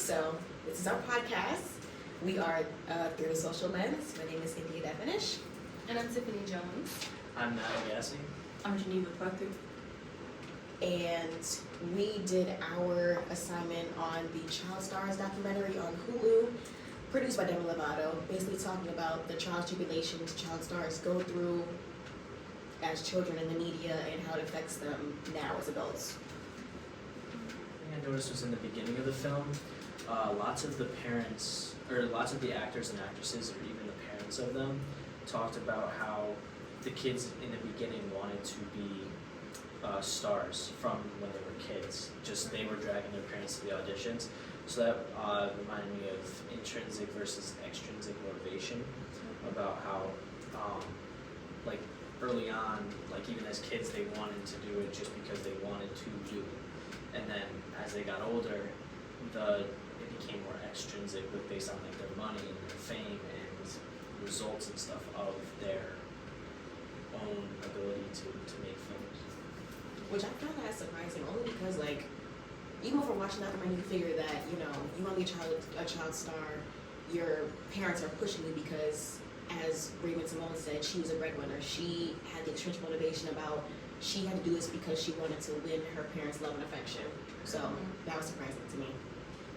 So this is our podcast. We are Through the Social Lens. My name is India Devinish. And I'm Tiffany Jones. I'm Natalie Gassi. I'm Geneva Parker. And we did our assignment on the Child Stars documentary on Hulu, produced by Demi Lovato, basically talking about the trials, tribulations child stars go through as children in the media and how it affects them now as adults. I noticed was in the beginning of the film, lots of the parents, or lots of the actors and actresses, or even the parents of them, talked about how the kids in the beginning wanted to be stars from when they were kids. Just they were dragging their parents to the auditions. So that reminded me of intrinsic versus extrinsic motivation, about how, like early on, like even as kids, they wanted to do it just because they wanted to do it. And then as they got older, it became more extrinsic, with based on like their money and their fame and results and stuff of their own ability to make films. Which I found that surprising, only because like, even from watching that, you figure that, you know, you want to be a child star, your parents are pushing you because, as Raven Simone said, she was a breadwinner. She had the extrinsic motivation about she had to do this because she wanted to win her parents' love and affection. So that was surprising to me.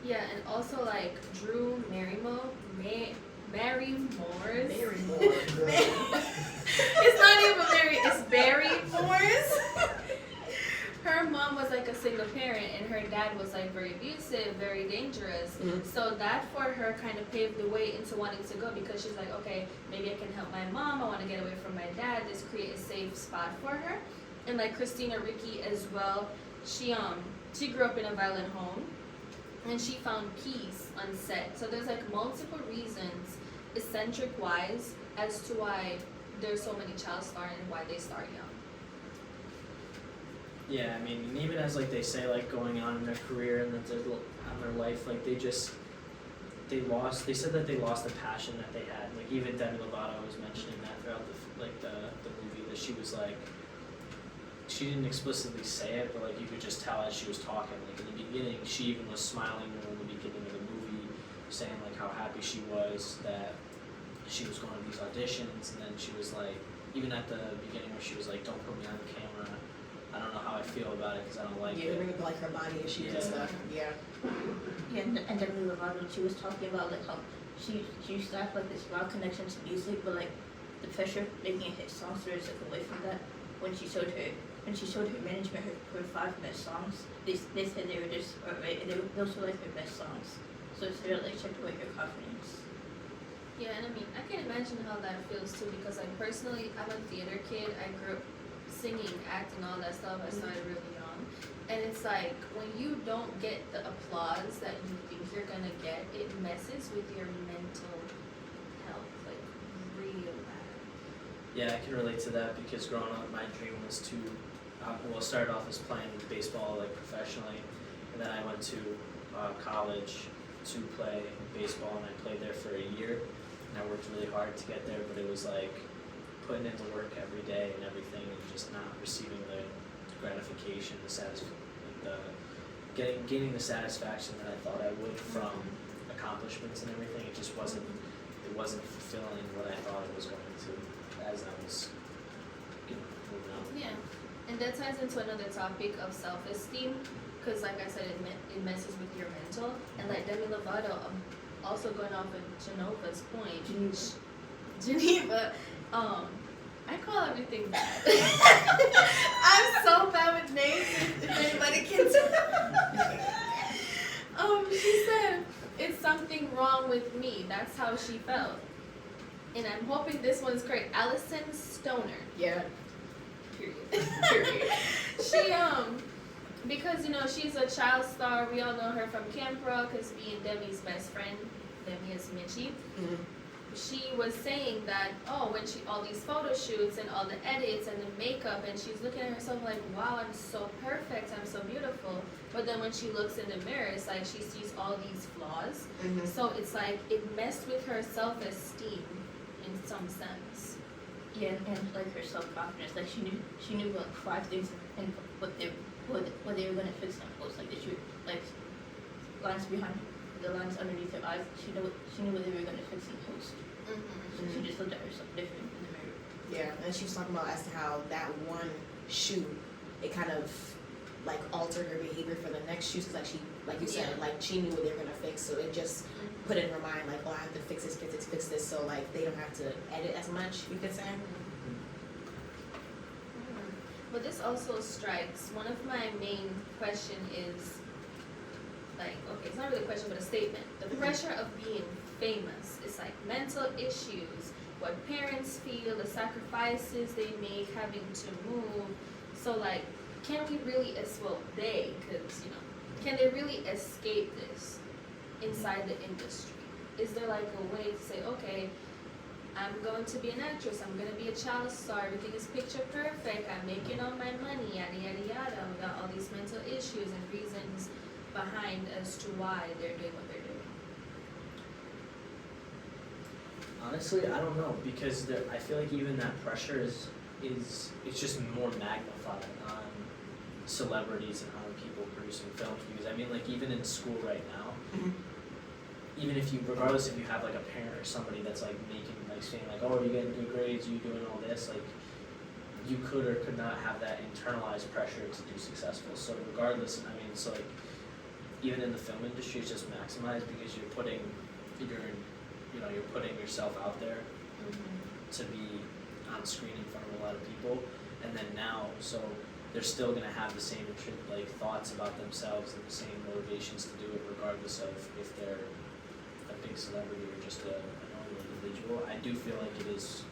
Yeah, and also like Drew Barrymore. It's not even Mary, it's Barrymore's. Her mom was like a single parent, and her dad was like very abusive, very dangerous. Mm-hmm. So that for her kind of paved the way into wanting to go, because she's like, okay, maybe I can help my mom. I want to get away from my dad. Just create a safe spot for her. And like Christina Ricci as well, she grew up in a violent home, and she found peace on set. So there's like multiple reasons, eccentric wise, as to why there's so many child stars and why they start young. Yeah, I mean, and even as like they say, like going on in their career and that on their life, like they said that they lost the passion that they had. Like even Demi Lovato was mentioning that throughout the movie, that she was like, she didn't explicitly say it, but like you could just tell as she was talking. Like in the beginning, she even was smiling in the beginning of the movie, saying like how happy she was that she was going to these auditions, and then she was like, even at the beginning where she was like, "Don't put me on the camera. I don't know how I feel about it because I don't like it." Yeah, bring up like her body issues and stuff. Yeah. Yeah, and Demi Lovato, she was talking about like how she used to have like this raw connection to music, but like the pressure of making a hit song sort of took away from that. When she showed her management her 5 best songs, they said they were just alright, and those were like her best songs. So it sort of like took away her confidence. Yeah, and I mean, I can imagine how that feels too, because like personally, I'm a theater kid. I grew up singing, acting, all that stuff. I started really young, and it's like when you don't get the applause that you think you're gonna get, it messes with your mental health, like real bad. Yeah, I can relate to that because growing up, my dream was to, start off as playing baseball like professionally, and then I went to college to play baseball, and I played there for a year, and I worked really hard to get there, but it was like putting into work every day and everything, and just not receiving the gratification, gaining the satisfaction that I thought I would from accomplishments and everything. It just wasn't fulfilling what I thought it was going to as I was moving on. Yeah, and that ties into another topic of self-esteem, because like I said, it messes with your mental. And like Demi Lovato, also going off of Genova's point, Geneva, I call everything bad. I'm so bad with names, if anybody can tell. She said, it's something wrong with me. That's how she felt. And I'm hoping this one's correct. Allison Stoner. Yeah. Period. She, because, you know, she's a child star. We all know her from Camp Rock as being Demi's best friend. Demi is Mitchie. Mm-hmm. She was saying that, when all these photo shoots and all the edits and the makeup, and she's looking at herself like, wow, I'm so perfect, I'm so beautiful. But then when she looks in the mirror, it's like she sees all these flaws. Mm-hmm. So it's like it messed with her self-esteem in some sense. Yeah, and like her self-confidence, like she knew like 5 things and what they were gonna fix in post, like they should like lines behind the lines underneath her eyes. She knew what they were gonna fix in post. So she just looked at herself different in the mirror. Yeah, and she was talking about as to how that one shoe, it kind of like altered her behavior for the next shoes, because like you said, like she knew what they were gonna fix, so it just put it in her mind like, oh, I have to fix this, so like they don't have to edit as much, you could say. But this also strikes, one of my main question is, like, okay, it's not really a question, but a statement. The pressure of being famous is like mental issues, what parents feel, the sacrifices they make having to move. So like, can we really, can they really escape this inside the industry? Is there like a way to say, okay, I'm going to be an actress, I'm going to be a child star, everything is picture perfect, I'm making all my money, yada yada yada, without all these mental issues and reasons behind as to why they're doing what they're doing? Honestly, I don't know, because I feel like even that pressure is it's just more magnified on celebrities and on people producing films. Because I mean, like even in school right now, even if regardless if you have like a parent or somebody that's like saying like, oh, are you getting good grades, are you doing all this, like you could or could not have that internalized pressure to do successful. So regardless, I mean, so like even in the film industry, it's just maximized because you're putting yourself out there to be on screen in front of a lot of people, and then now, so they're still gonna have the same like thoughts about themselves and the same motivations to do it, regardless of if they're a big celebrity or just a normal individual. I do feel like it is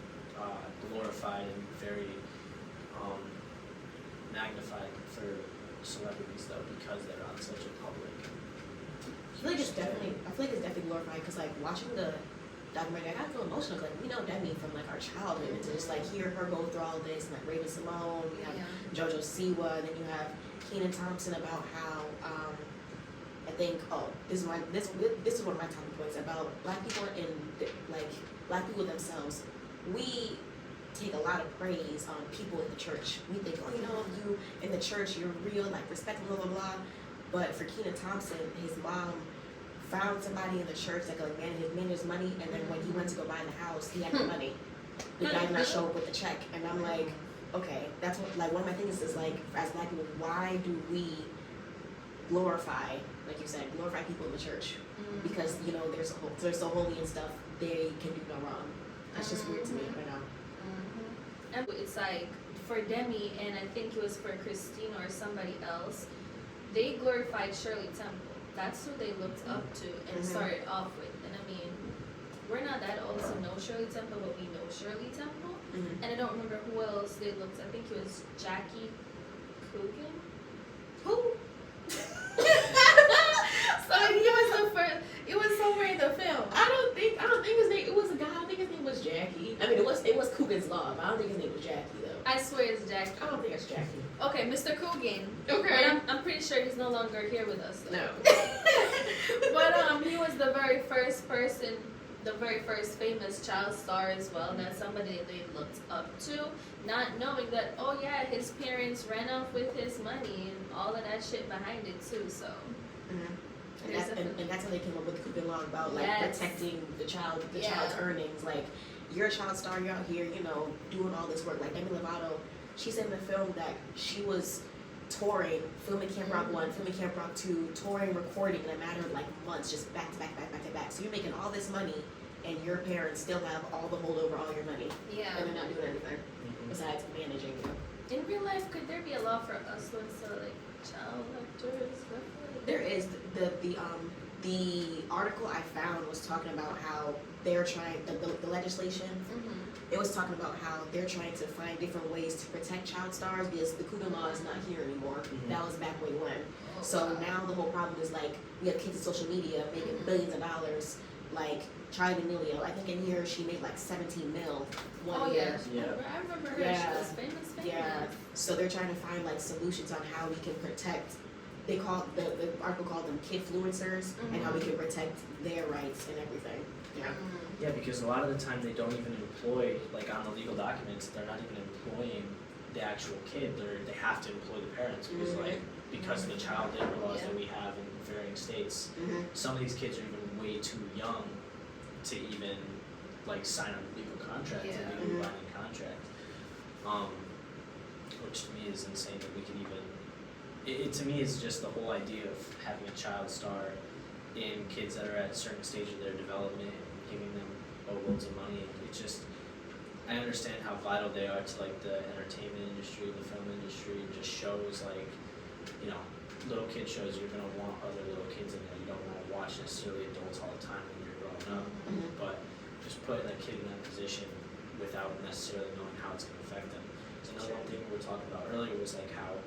glorified and very magnified for celebrities though, because they're on such a public. I feel like it's definitely glorified, because like watching the documentary, I got so emotional. Like we know Demi from like our childhood, and to just like hear her go through all of this, and like Raven Simone, you have JoJo Siwa, and then you have Kenan Thompson about how I think this is one of my talking points about black people and like black people themselves. We take a lot of praise on people in the church. We think, oh, you know, you in the church, you're real, like respectable, blah blah blah. But for Kenan Thompson, his mom found somebody in the church that could manage his money, and then when he went to go buy the house, he had the money. The guy did not show up with the check, and I'm like, okay, that's what, like, one of my things is like, as black people, why do we glorify, like you said, glorify people in the church? Because, you know, they're so holy and stuff, they can do no wrong. That's just weird to me, I know. And it's like, for Demi, and I think it was for Christina or somebody else, they glorified Shirley Temple. That's who they looked up to and started off with. And I mean, we're not that old to know Shirley Temple, but we know Shirley Temple. And I don't remember who else they looked. I think it was Jackie Coogan. Who? So he was the first. It was somewhere in the film. I don't think his name. It was a guy. I think his name was Jackie. I mean, it was Coogan's Law, but I don't think his name was Jackie though. I swear it's Jackie. I don't think it's Jackie. Okay, Mr. Coogan. Okay. But I'm pretty sure he's no longer here with us. Though. No. But he was the very first person, the very first famous child star as well. That's somebody that they looked up to, not knowing that, oh yeah, his parents ran off with his money and all of that shit behind it too. So. And that's how they came up with the Coogan Law about like protecting the child's earnings. Like, you're a child star, you're out here, you know, doing all this work. Like Demi Lovato, she said in the film that she was touring, filming Camp Rock 1, filming Camp Rock 2, touring, recording in a matter of like months, just back to back. So you're making all this money, and your parents still have all the hold over all your money. Yeah. And they're not doing anything besides managing you. In real life, could there be a law for us to like child actors? There is the article I found was talking about how they're trying the legislation. It was talking about how they're trying to find different ways to protect child stars because the Coogan Law is not here anymore. That was back way when. So now the whole problem is like we have kids in social media making billions of dollars. Like Charli D'Amelio, I think in here she made like 17 mil one year. Yeah. I remember her. She was famous. Yeah. So they're trying to find like solutions on how we can protect. They call the article called them kidfluencers and how we can protect their rights and everything. Yeah. Yeah, because a lot of the time they don't even employ, like on the legal documents, they're not even employing the actual kid. They have to employ the parents because like because of the child labor laws that we have in varying states. Mhm. Some of these kids are even way too young to even like sign a legal contract, Yeah. a legally Mhm. binding contract. Which to me is insane that we could even. It to me is just the whole idea of having a child star in kids that are at a certain stage of their development and giving them boatloads of money. It's just, I understand how vital they are to like the entertainment industry, the film industry, just shows like, you know, little kid shows you're gonna want other little kids in there. You don't wanna watch necessarily adults all the time when you're growing up. Mhm. But just putting a kid in that position without necessarily knowing how it's gonna affect them. So another one thing we were talking about earlier was like how,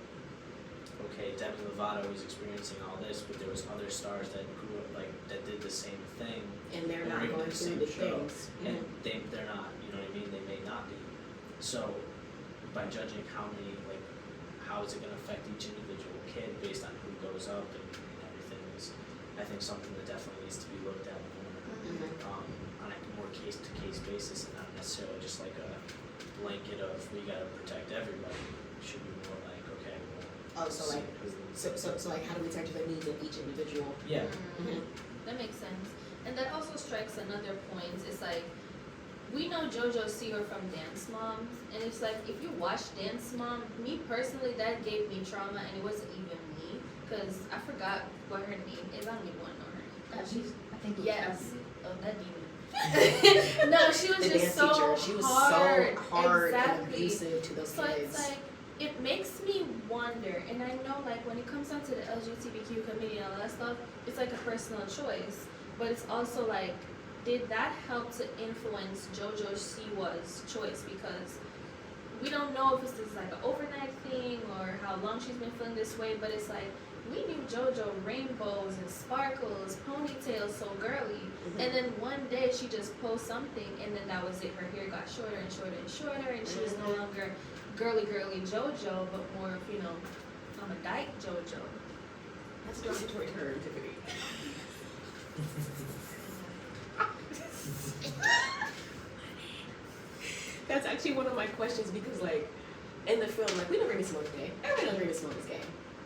okay, Demi Lovato was experiencing all this, but there was other stars that grew up like that did the same thing, And they're And not they're even going the through same the show. things. and they're not, you know what I mean? They may not be. So by judging how is it gonna affect each individual kid based on who goes up and everything is, I think something that definitely needs to be looked at more Mhm. on a more case to case basis and not necessarily just like a blanket of we gotta protect everybody. It should be more like, okay, well, Oh, so like, so like, how do we turn to the needs of each individual? yeah. Mhm. That makes sense. And that also strikes another point. It's like, we know JoJo Siwa from Dance Moms, and it's like, if you watch Dance Mom, me personally, that gave me trauma, and it wasn't even me, because I forgot what her name is. I don't even want to know her name. She's, I think. Yes. Oh, that demon. No, she was The just dance so teacher, she was hard. so hard and Exactly. abusive to those So kids. it's like, it makes me wonder, and I know like when it comes down to the LGBTQ community and all that stuff, it's like a personal choice. But it's also like, did that help to influence JoJo Siwa's choice? Because we don't know if it's just like an overnight thing or how long she's been feeling this way, but it's like, we knew JoJo rainbows and sparkles, ponytails, so girly. Mhm. And then one day she just posts something, and then that was it. Her hair got shorter and shorter and shorter, and she was no Mhm. longer girly JoJo, but more of, you know, I'm a dyke JoJo. That's a derogatory term, Tiffany. That's actually one of my questions because, like, in the film, like, we know Raven Simone's gay. Everybody knows Raven Simone is gay.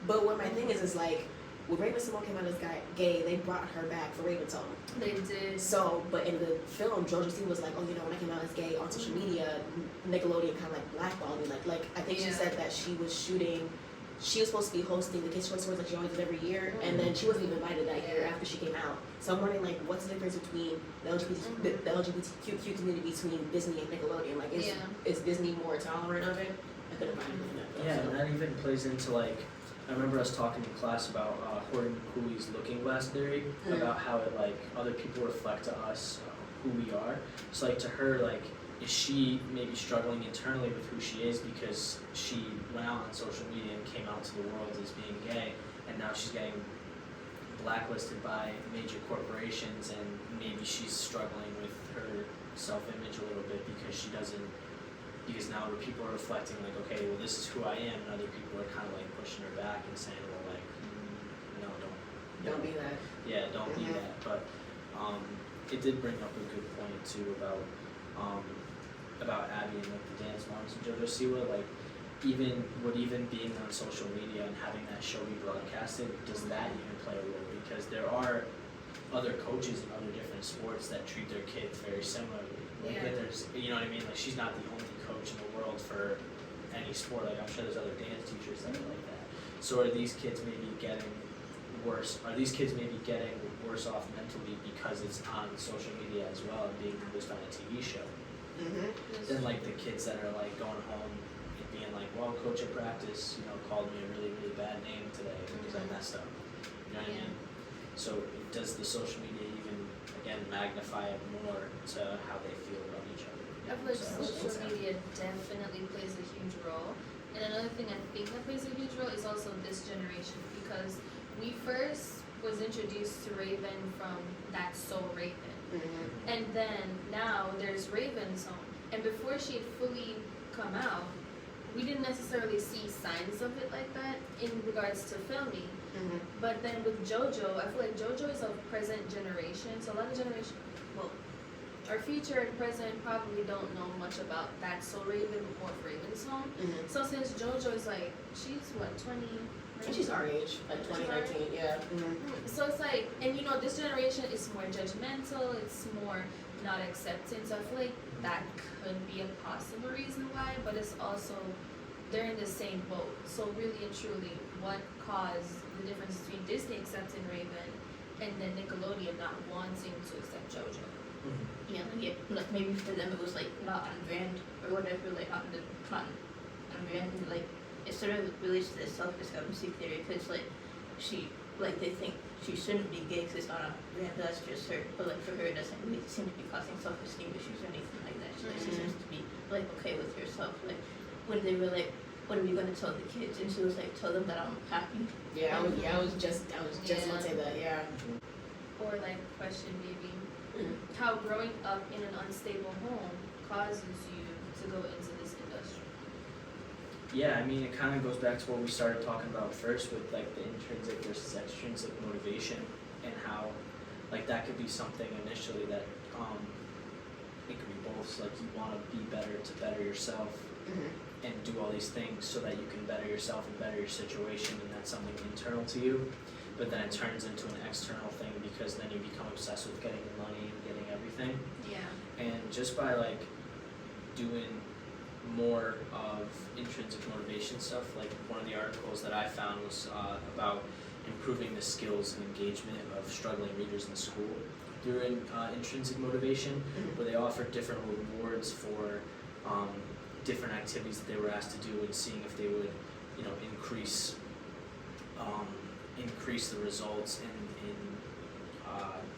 But what my thing is like, when Raven Simone came out as gay, they brought her back for Raven Tone. They did. So, but in the film, JoJo Siwa was like, oh, you know, when I came out as gay on social media, Nickelodeon kind of like blackballed me. Like I think she Yeah. said that she was shooting, she was supposed to be hosting the Kids' Choice Awards like she always did every year, and then she wasn't even invited that year after she came out. So I'm wondering, like, what's the difference between the LGBTQ community between Disney and Nickelodeon? Like, is Disney more tolerant of it? I couldn't find anything in that film. Yeah, so. and that even plays into like, I remember us talking in class about Horton Cooley's looking glass theory, about how it like other people reflect to us who we are. So like to her, like, is she maybe struggling internally with who she is because she went out on social media and came out to the world as being gay, and now she's getting blacklisted by major corporations, and maybe she's struggling with her self-image a little bit because she doesn't, because now people are reflecting like, okay, well this is who I am, and other people are kind of like pushing her back and saying, well, like, no, Don't be that. yeah, don't be Mhm. that. But it did bring up a good point too about Abby and like the Dance Moms and JoJo Siwa. Like, even being on social media and having that show be broadcasted, does that even play a role? Because there are other coaches in other different sports that treat their kids very similarly. Like, Yeah. there's, you know what I mean? Like, she's not the only coach in the world for any sport. Like, I'm sure there's other dance teachers that are like that. So are these kids maybe getting worse? Are these kids maybe getting worse off mentally because it's on social media as well and being produced on a TV show? Mm-hmm. Than like the kids that are like going home and being like, well, coach at practice, you know, called me a really, really bad name today because I messed up. You know what I mean? So does the social media even, again, magnify it more to how they feel about each other? I feel like So- social media definitely plays a huge role. And another thing I think that plays a huge role is also this generation, because we first was introduced to Raven from That's So Raven. Mm-hmm. And then now there's Raven's Home. And before she had fully come out, we didn't necessarily see signs of it like that in regards to filming. Mm-hmm. But then with JoJo, I feel like JoJo is of present generation. So a lot of generation, well, our future and present probably don't know much about That's So Raven or Raven's Home. Mm-hmm. So since JoJo is like, she's what, 20, And she's our age, like 2019, yeah. So it's like, and you know, this generation is more judgmental, it's more not accepting. So I feel like that could be a possible reason why, but it's also, they're in the same boat. So really and truly, what caused the difference between Disney accepting Raven and then Nickelodeon not wanting to accept JoJo? Yeah, like maybe for them it was like not on brand or whatever, like not on brand, and like it sort of relates to the self-discovery theory, because like they think she shouldn't be gay because it's not on brand, but that's just her. But like for her, it doesn't really seem to be causing self-esteem issues or anything like that. She seems to be like okay with herself. Like when they were like, "What are we going to tell the kids?" and she was like, "Tell them that I'm happy." Yeah, I was just gonna say that, yeah. Or like question maybe how growing up in an unstable home causes you to go into this industry. Yeah, I mean, it kind of goes back to what we started talking about first with like the intrinsic versus extrinsic motivation, and how like that could be something initially that it could be both. So, like you want to be better to better yourself and do all these things so that you can better yourself and better your situation, and that's something internal to you. But then it turns into an external thing because then you become obsessed with getting the money and getting everything. Yeah. And just by like doing more of intrinsic motivation stuff, like one of the articles that I found was about improving the skills and engagement of struggling readers in school through intrinsic motivation, where they offered different rewards for different activities that they were asked to do, and seeing if they would, you know, increase the results in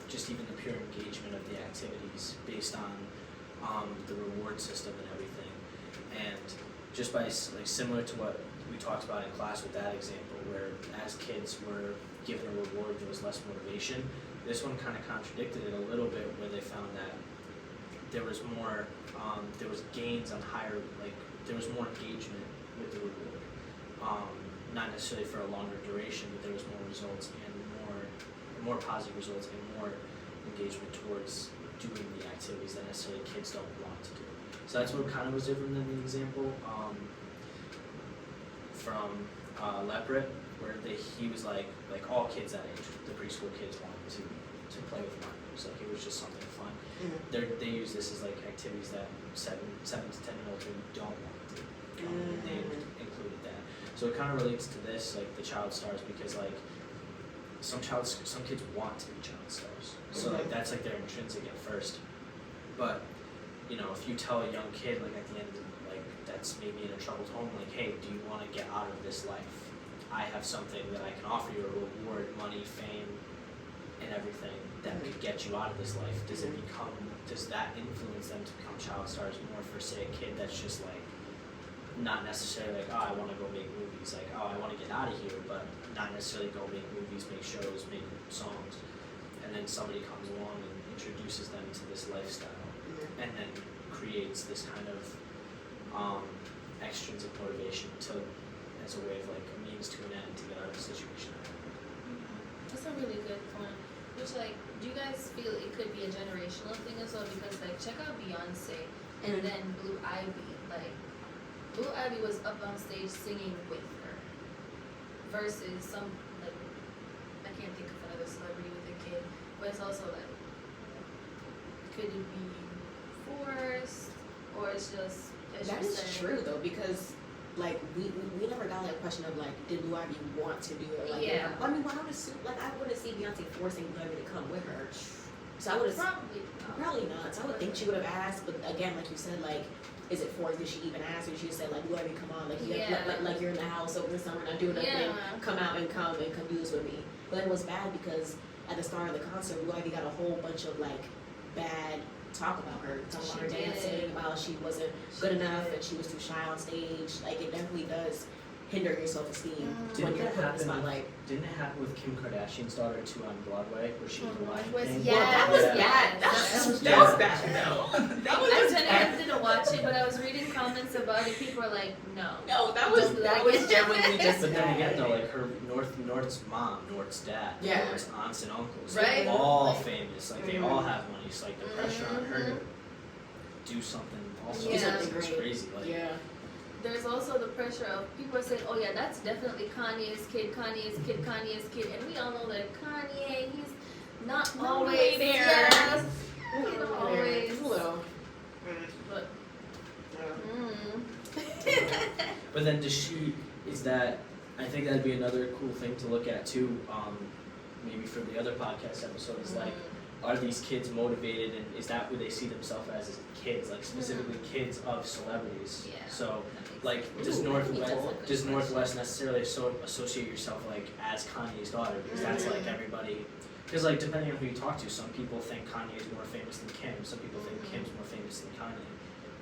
just even the pure engagement of the activities based on the reward system and everything. And just by like similar to what we talked about in class with that example, where as kids were given a reward there was less motivation, this one kind of contradicted it a little bit, where they found that there was more there was gains on higher, like there was more engagement with the reward, not necessarily for a longer duration, but there was more results and more positive results and more engagement towards doing the activities that necessarily kids don't want to do. So that's what kind of was different than the example from Leprit, where he was like all kids that age, the preschool kids wanted to play with markers. Like it was just something fun. They use this as like activities that 7 to 10 year olds really don't want to do. They included that. So it kind of relates to this, like the child stars, because like some kids want to be child stars. So like that's like their intrinsic at first. But you know, if you tell a young kid like at the end, like that's maybe in a troubled home, like, hey, do you want to get out of this life? I have something that I can offer you, a reward, money, fame, and everything that could get you out of this life. Does that influence them to become child stars more for, say, a kid that's just like not necessarily like, oh, I want to go make movies, like, oh, I want to get out of here, but not necessarily go make movies, make shows, make songs, and then somebody comes along and introduces them to this lifestyle, and then creates this kind of extrinsic motivation as a way of like a means to an end to get out of the situation. That's a really good point. Which, like, do you guys feel it could be a generational thing as well? Because, like, check out Beyonce and then Blue Ivy. Like, Blue Ivy was up on stage singing with her versus some, like, I can't think of another celebrity with a kid, but it's also like, could it be forced, or it's just, That is true though, because like we never got that question of like, did Blue Ivy want to do it? Like, yeah. I mean, I wouldn't see Beyonce forcing Blue Ivy to come with her. So I would have probably not. So I would think she would have asked, but again, like you said, like, is it forced? Did she even ask? Or she just said like, Blue Ivy, come on, like like you're in the house over the summer, not doing nothing. Come out and come do this with me. But then it was bad because at the start of the concert, Blue Ivy got a whole bunch of like bad talk about her, talking about her dancing, about she wasn't good enough and she was too shy on stage. Like it definitely does hinder your self-esteem when you're put in the spotlight. Didn't it happen with Kim Kardashian's daughter too on Broadway, where she was a Lion King? Yeah, that was bad. That was bad. That was I genuinely didn't watch it, but I was reading comments about it. People were like, no. No, that was genuinely just. But then again, though, like her North's mom, North's dad, North's aunts and uncles, Right. they're all famous. Like they all have money. So like the pressure on her to do something also is crazy. Like, there's also the pressure of people are saying, oh yeah, that's definitely Kanye's kid, Kanye's kid, Kanye's kid, and we all know that Kanye, he's not always there. Yes. He's not always. It's a little. But, But then I think that'd be another cool thing to look at too, maybe for the other podcast episodes, like, are these kids motivated and is that who they see themselves as kids, like specifically kids of celebrities? Yeah. So, like, does Northwest necessarily associate yourself like as Kanye's daughter? Because that's like everybody. Because like depending on who you talk to, some people think Kanye is more famous than Kim. Some people think Kim's more famous than Kanye.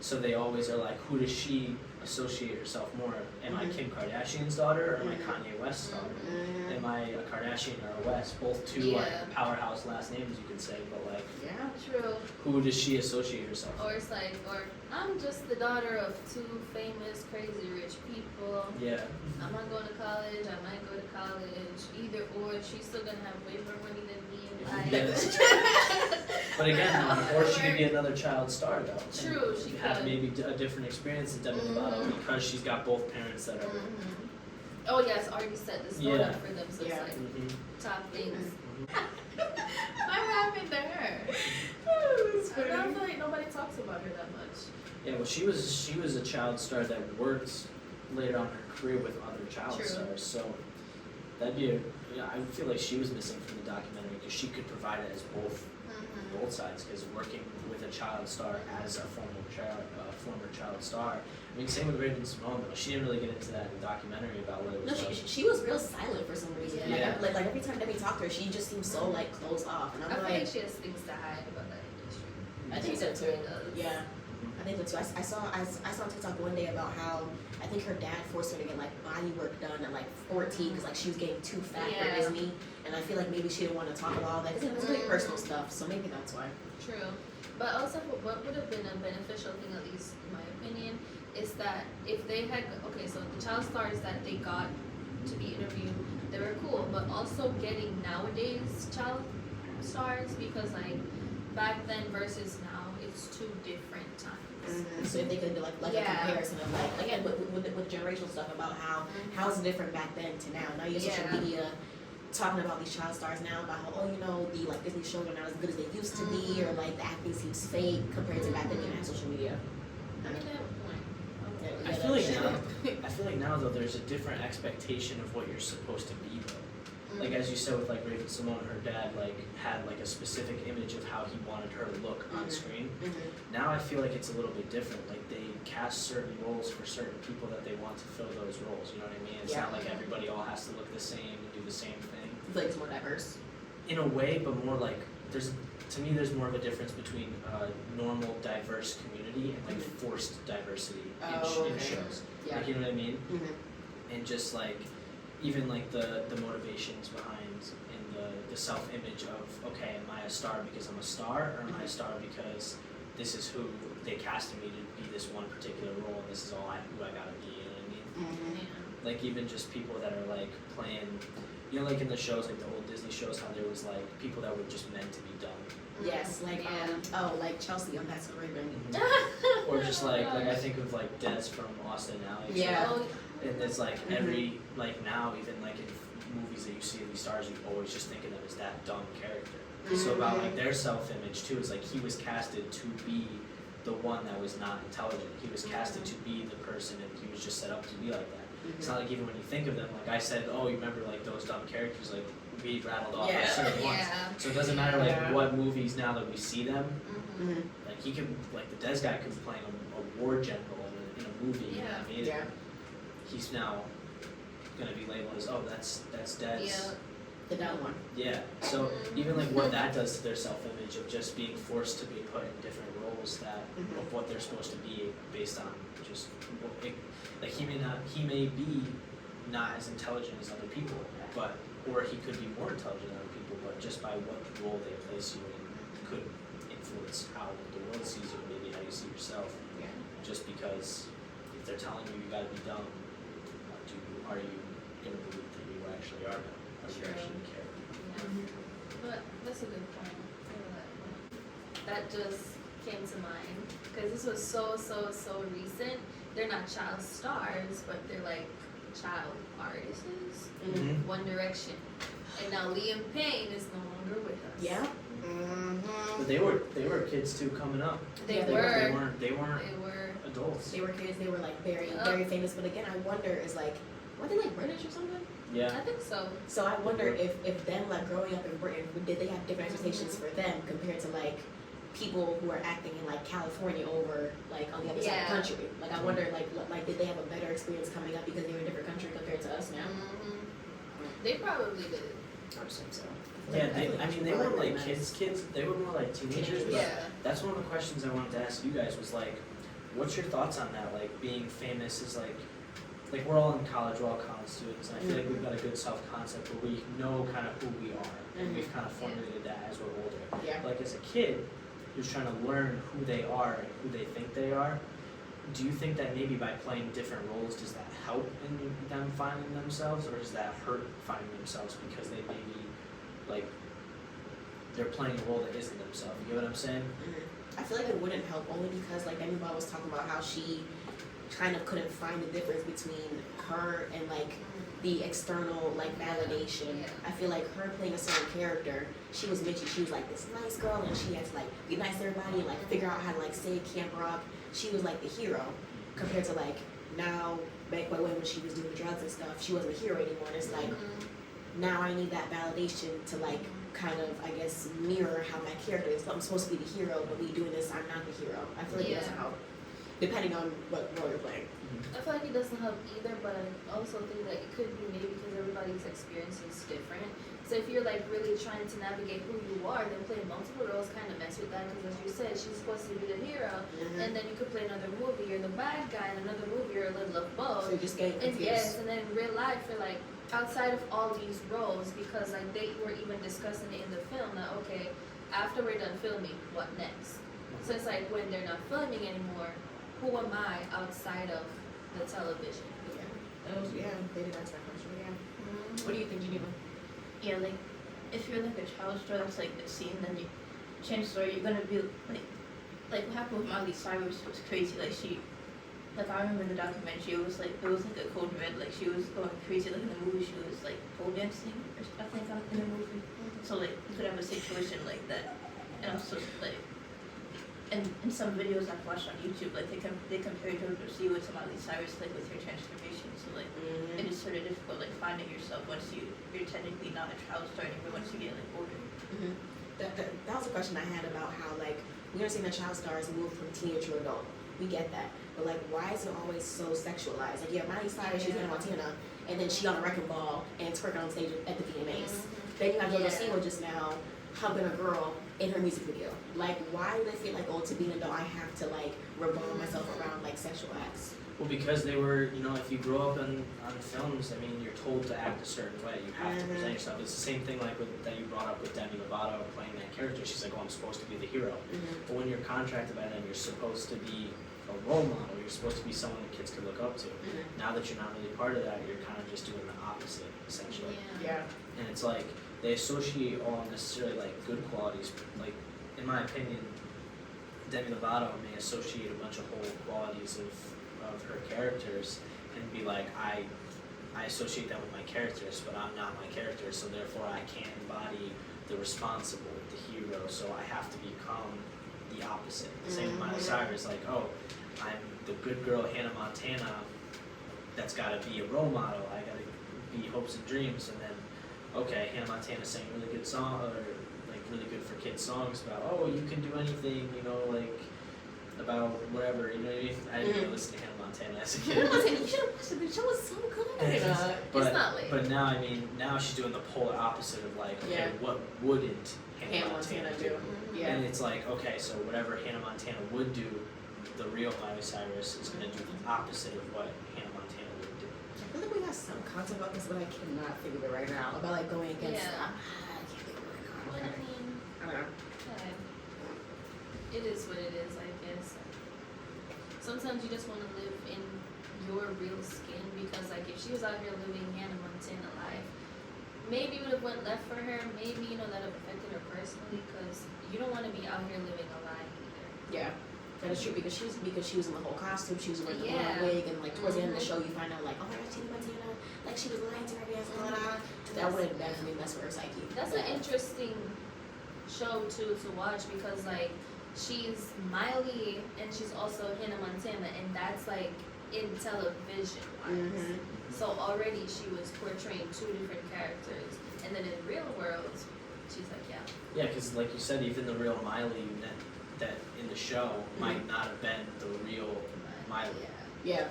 So they always are like, who does she associate herself more? Am I Kim Kardashian's daughter or am I Kanye West's daughter? Am I a Kardashian or a West? Both two like powerhouse last names, you could say, but like, true. who does she associate herself Or with? it's like, or I'm just the daughter of two famous, crazy rich people. Yeah. I'm not going to college. I might go to college. Either or, she's still gonna have way more money than me in life. Yeah. But again, or she could be another child star though. True, she You have could. maybe a different experience than Demi Lovato because she's got both parents that are. Oh yes, already set the standard Yeah. for them, so Yeah. it's like Mhm. top things. I'm happened to her. I don't feel like nobody talks about her that much. Yeah, well, she was a child star that worked later on in her career with other child True. stars. So that'd be I feel like she was missing from the documentary because she could provide it as both sides. Because working with a child star as a former child star. I mean, same with Raven Simone though. She didn't really get into that in the documentary about what it No, was like. she was real silent for some reason. Yeah. Like every time Demi talked to her, she just seemed so like closed off, and I I'm feel like, like she has things to hide about that industry. I think She so too. definitely does. Yeah, I think so too. I saw on TikTok one day about how I think her dad forced her to get like body work done at like 14 because like she was getting too fat for Yeah. Disney, and I feel like maybe she didn't want to talk about all that because it's really personal stuff. So maybe that's why. True. But also, what would have been a beneficial thing, at least in my opinion, is that if they had, okay, so the child stars that they got to be interviewed, they were cool, but also getting nowadays child stars, because like back then versus now, it's two different times. So if they could do like a Yeah. comparison of like again with generational stuff about how's it different back then to now. Now you have social Yeah. media talking about these child stars now about how the like Disney shows are not as good as they used to be, or like the acting seems fake compared to back then when you had social media. I mean, they have a point. I feel like now though there's a different expectation of what you're supposed to be though. Like as you said with like Raven Simone, her dad like had like a specific image of how he wanted her to look on screen. Now I feel like it's a little bit different. Like they cast certain roles for certain people that they want to fill those roles. You know what I mean? It's not like everybody all has to look the same and do the same thing. I feel like it's more diverse. In a way, but more like to me there's more of a difference between normal diverse community and like forced diversity in shows. Yeah. Like you know what I mean? Mm-hmm. And just like even like the motivations behind and the self-image of, okay, am I a star because I'm a star, or am I a star because this is who they casted me to be this one particular role and this is who I gotta be, you know what I mean? Like even just people that are like playing, you know, like in the shows, like the old Disney shows, how there was like people that were just meant to be dumb. Like like Chelsea on That's So Raven. Or just like I think of like Des from Austin and Alex. Yeah. And it's like every, like now, even like in movies that you see of these stars, you always just think of them as that dumb character. So about like their self-image too, is like he was casted to be the one that was not intelligent. He was casted to be the person and he was just set up to be like that. It's not like even when you think of them, like I said, oh, you remember like those dumb characters, like we rattled off like certain ones. So it doesn't matter like what movies now that we see them, like he can, like the Des guy could be playing a war general in a movie. Yeah. He's now gonna be labeled as, oh, that's Des. Yeah. The dumb one. Yeah. So even like what that does to their self-image of just being forced to be put in different roles that of what they're supposed to be based on just like he may be not as intelligent as other people, but or he could be more intelligent than other people, but just by what role they place you in could influence how the world sees you, maybe how you see yourself. Yeah. Just because if they're telling you you gotta be dumb, are you gonna believe that you actually are dumb? Are you actually care? But that's a good point. That just came to mind because this was so recent, they're not child stars, but they're like child artists. Mhm. One Direction, and now Liam Payne is no longer with us. Yeah. Mm-hmm. But they were kids too coming up. They Yeah, they were. They weren't They were. adults. They were kids. They were like very famous. But again, I wonder is like, were they like British or something? Yeah. I think so. So I wonder if them like growing up in Britain, did they have different expectations for them compared to like people who are acting in like California over like on the other side of the Yeah. country? Like I wonder like did they have a better experience coming up because they were in a different country compared to us now? They probably did. I would assume so. Yeah, I feel like they people weren't really like nice. kids. They were more like teenagers. But Yeah. that's one of the questions I wanted to ask you guys was like, what's your thoughts on that? Like being famous is like we're all in college, we're all college students, and I feel like we've got a good self-concept where we know kind of who we are, and we've kind of formulated that as we're older. Yeah. Like as a kid who's trying to learn who they are and who they think they are, do you think that maybe by playing different roles, does that help in them finding themselves, or does that hurt finding themselves because they maybe like they're playing a role that isn't themselves? You get what I'm saying? I feel like it wouldn't help only because like Demi Moore was talking about how she kind of couldn't find the difference between her and like the external like validation. Yeah. I feel like her playing a certain character, she was Mitchie, she was like this nice girl and she had to like be nice to everybody and like figure out how to like say Camp Rock. She was like the hero compared to like now back when she was doing drugs and stuff, she wasn't a hero anymore. And it's like now I need that validation to like kind of I guess mirror how my character is. I'm supposed to be the hero, but me doing this, I'm not the hero. I feel like it doesn't Yeah. help. Depending on what role you're playing. I feel like it doesn't help either, but I also think that it could be maybe because everybody's experience is different. So if you're like really trying to navigate who you are, then playing multiple roles kind of mess with that. Because as you said, she's supposed to be the hero, and then you could play another movie, you're the bad guy, and another movie, you're a little of So both. you're just getting And confused. yes, and then in real life, you're like outside of all these roles, because like they were even discussing it in the film that okay, after we're done filming, what next? So it's like when they're not filming anymore, who am I outside of the television? Yeah, they did ask that question. Yeah. What do you think, Geneva? Yeah, like if you're like a child star that's like the scene, then you chances are you're gonna be like what happened with Miley Cyrus was crazy. Like I remember in the documentary it was like a code red. Like she was going crazy. Like in the movie she was like pole dancing or I think in the movie. So like you could have a situation like that, and also like. And in some videos I've watched on YouTube, like they compared Jojo Siwa to Miley Cyrus, like with her transformation. So like it is sort of difficult, like finding yourself once you're technically not a child star anymore once you get like older. That was a question I had about how like we understand that child stars move from teenage to adult. We get that, but like why is it always so sexualized? Like yeah, Miley Cyrus, she's in Montana, and then she on a wrecking ball and twerking on stage at the VMAs. Then you have Jojo Siwa just now hugging a girl in her music video. Like why do they feel like to be an adult I have to like revolve myself around like sexual acts? Well, because they were, if you grow up on films, I mean, you're told to act a certain way. You have to present yourself. It's the same thing like that you brought up with Demi Lovato playing that character. She's like, oh, I'm supposed to be the hero. But when you're contracted by them, you're supposed to be a role model. You're supposed to be someone that kids can look up to. Now that you're not really part of that, you're kind of just doing the opposite, essentially. Yeah. And it's like, they associate all necessarily like good qualities. Like, in my opinion, Demi Lovato may associate a bunch of whole qualities of her characters and be like, I associate that with my characters, but I'm not my character, so therefore I can't embody the responsible, the hero, so I have to become the opposite. Same with Miley Cyrus, like, oh, I'm the good girl Hannah Montana that's gotta be a role model, I gotta be hopes and dreams, and then okay, Hannah Montana sang really good song, or like really good for kids songs about, oh, you can do anything, like about whatever, you know what I mean? I didn't really listen to Hannah Montana as a kid. You should have watched it. The show was so good. But, it's not late. But now she's doing the polar opposite of like, okay, what wouldn't Hannah Montana do? Yeah. And it's like, okay, so whatever Hannah Montana would do, the real Miley Cyrus is going to do the opposite of what Hannah Montana would do. I feel like we got some content about this, but I cannot think of it right now. About like going against. Yeah. I can't think of it right now. Well, I mean, I don't know. it is what it is, I guess. Sometimes you just want to live in your real skin because, like, if she was out here living Hannah Montana life, maybe it would have went left for her. Maybe that have affected her personally because you don't want to be out here living a lie either. Yeah. That is true because she was in the whole costume. She was wearing the Yeah. long wig, and like towards the end of the Mhm. show, you find out like, oh my gosh, Tina Montana, like she was lying to her fans, blah blah blah. That would have definitely messed with her psyche. That's an interesting show too to watch because like she's Miley and she's also Hannah Montana, and that's like in television wise. Mhm. So already she was portraying two different characters, and then in real world, she's like, yeah. Yeah, because like you said, even the real Miley that in the show might not have been the real Miley, Yeah.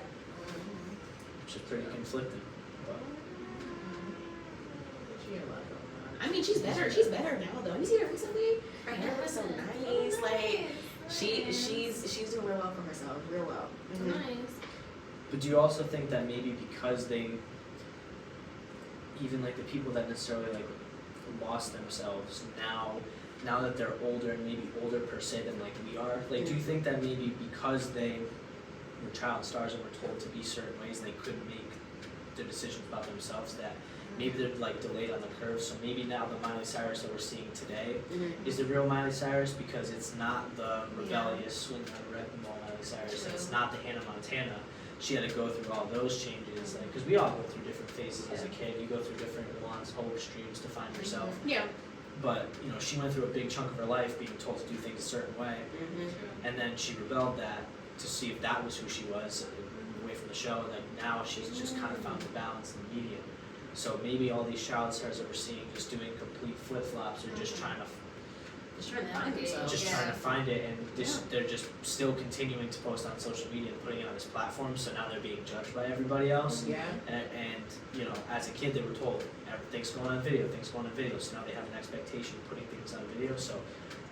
which is pretty conflicting. But She had a lot going on. I mean, she's better. She's better now, though. Have you seen her recently? Her hair is so nice. Like she's doing real well for herself. Real well. Mhm. Nice. But do you also think that maybe because they, even like the people that necessarily like lost themselves now that they're older and maybe older per se than like we are, like do you think that maybe because they were child stars and were told to be certain ways, they couldn't make their decisions about themselves, that maybe they're like delayed on the curve? So maybe now the Miley Cyrus that we're seeing today Mhm. is the real Miley Cyrus because it's not the rebellious swing on a wrecking ball Miley Cyrus, and it's True. not the Hannah Montana. She had to go through all those changes, like because we all go through different phases as a kid. You go through different wants, hopes, dreams to find yourself. Yeah. But you know, she went through a big chunk of her life being told to do things a certain way, Mhm. and then she rebelled that to see if that was who she was away from the show. Like now she's just kind of found the balance in the medium. So maybe all these child stars that we're seeing just doing complete flip flops or just trying to Just trying to find Navigate. themselves. just Yeah. trying to find it, and they're just still continuing to post on social media and putting it on this platform. So now they're being judged by everybody else. Yeah. And you know, as a kid, they were told everything's going on video, things going on video. So now they have an expectation of putting things on video. So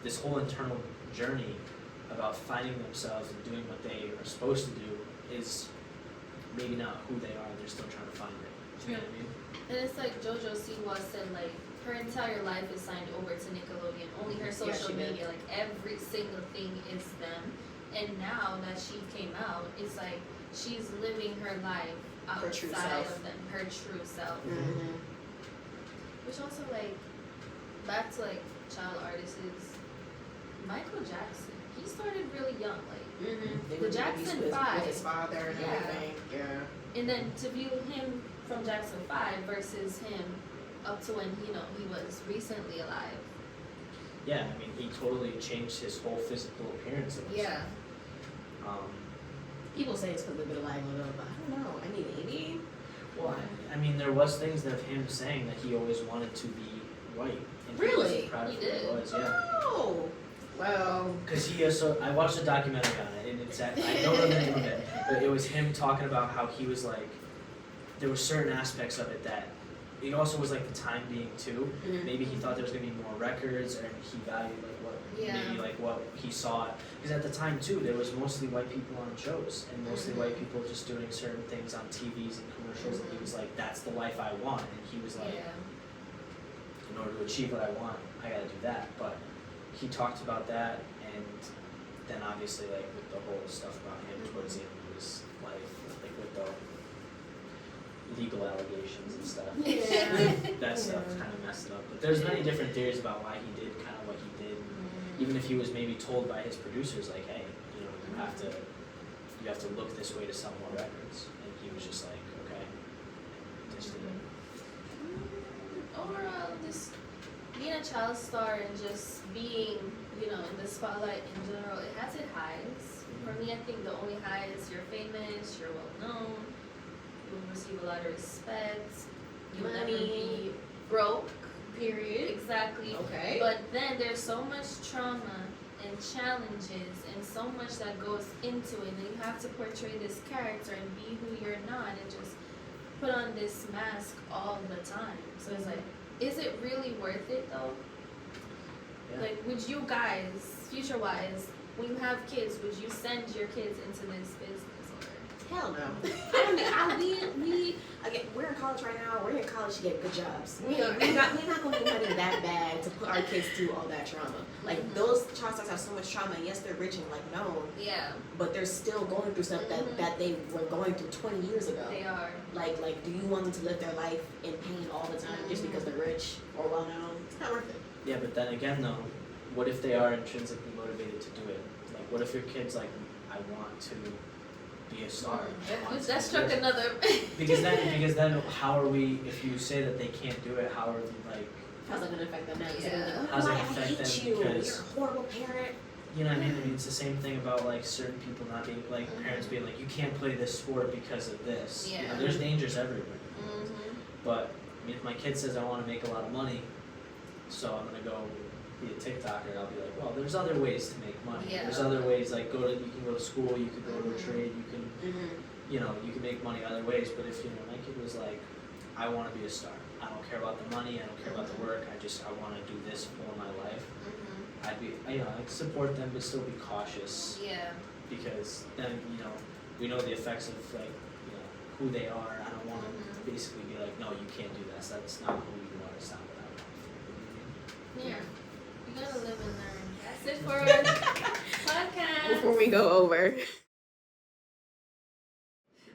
this whole internal journey about finding themselves and doing what they are supposed to do is maybe not who they are. They're still trying to find it. You know what I mean? And it's like JoJo Siwa said, like, her entire life is signed over to Nickelodeon. Only her Yeah, social she did. media, like every single thing is them. And now that she came out, it's like she's living her life Her true outside self. of them, her true self. Mhm. Which also like back to like child artists is Michael Jackson. He started really young, like, Mhm. They The were Jackson used with 5. his father and Yeah. everything. Yeah. and then to view him from Jackson 5 versus him up to when he was recently alive. Yeah, I mean, he totally changed his whole physical appearance. It was, Um, People say it's because of vitiligo, but I don't know. I mean, maybe. well, I mean, there was things of him saying that he always wanted to be white, and he Really? wasn't proud of He who he did. was. Yeah. Oh. Well. Because I watched a documentary on it, and I don't know the name of it, but it was him talking about how he was like, there were certain aspects of it that, it also was like the time being too. Mhm. Maybe he thought there was gonna be more records, or he valued like what he saw. Because at the time too, there was mostly white people on shows, and mostly white people just doing certain things on TVs and commercials, and he was like, that's the life I want, and he was like, in order to achieve what I want, I gotta do that. But he talked about that, and then obviously like with the whole stuff about him towards the end of his life, like with the legal allegations and stuff. Yeah. That stuff kind of messed it up. But there's many different theories about why he did kind of what he did. Even if he was maybe told by his producers, like, hey, you know, you have to look this way to sell more records, and he was just like, okay, just did it. Overall, just being a child star and just being, in the spotlight in general, it has its highs. For me, I think the only high is you're famous, you're well known, you receive a lot of respect, you'll never be broke, period. Exactly. Okay. But then there's so much trauma and challenges and so much that goes into it, and you have to portray this character and be who you're not and just put on this mask all the time. So it's like, is it really worth it though? Yeah. Like, would you guys, future wise, when you have kids, would you send your kids into this business or? Hell no. Again, we're in college right now. We're in college to get good jobs. We're not going to be money that bad to put our kids through all that trauma. Like, those child stars have so much trauma. Yes, they're rich and like known, Yeah, but they're still going through stuff that they were going through 20 years ago. they are. Like, do you want them to live their life in pain all the time just because they're rich or well known? It's not worth it. Yeah, but then again though, what if they are intrinsically motivated to do it? Like, what if your kid's like, I want to be a star. I want to That do struck this." another. Because then how are we? If you say that they can't do it, how are we like? How's that gonna affect them now? Is it Yeah. gonna be like, How's oh, it I affect hate them you. because- You're a horrible parent. You know what I mean? It's the same thing about like certain people not being like parents being like, you can't play this sport because of this. You know, Yeah. there's dangers everywhere. Mhm. But I mean, if my kid says I want to make a lot of money, so I'm gonna go be a TikToker, I'll be like, well, there's other ways to make money. Yeah. There's other ways like you can go to school, you can go to a trade, you can you know, you can make money other ways. But if my kid was like, I want to be a star. I don't care about the money. I don't care about the work. I want to do this for my life. Mhm. I'd support them, but still be cautious Yeah. because then we know the effects of like who they are. I don't want to basically be like, no, you can't do this. That's not who you are. It's not what I want. Yeah. You gotta live and learn. That's it for our podcast. Before we go over.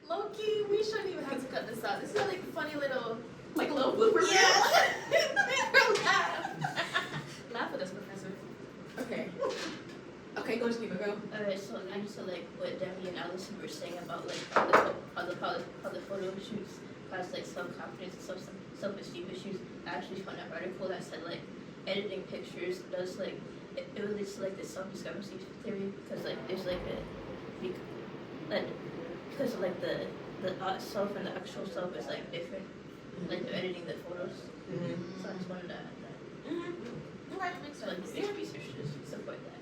Loki, we shouldn't even have to cut this out. This is like a funny little. Like a little blooper reel. Laugh. Laugh with us, Professor. Okay. Okay, go Geneva, go. Alright, so like what Demi and Allison were saying about like how the photo shoots cause like self-confidence and self-esteem issues. I actually found an article that said like editing pictures does like it relates to like the self-discovery theory because like there's like because like the self and the actual self is like different. Like they're editing the photos. So I just wanted to add that. Okay. Makes So like sense. there's research to support that.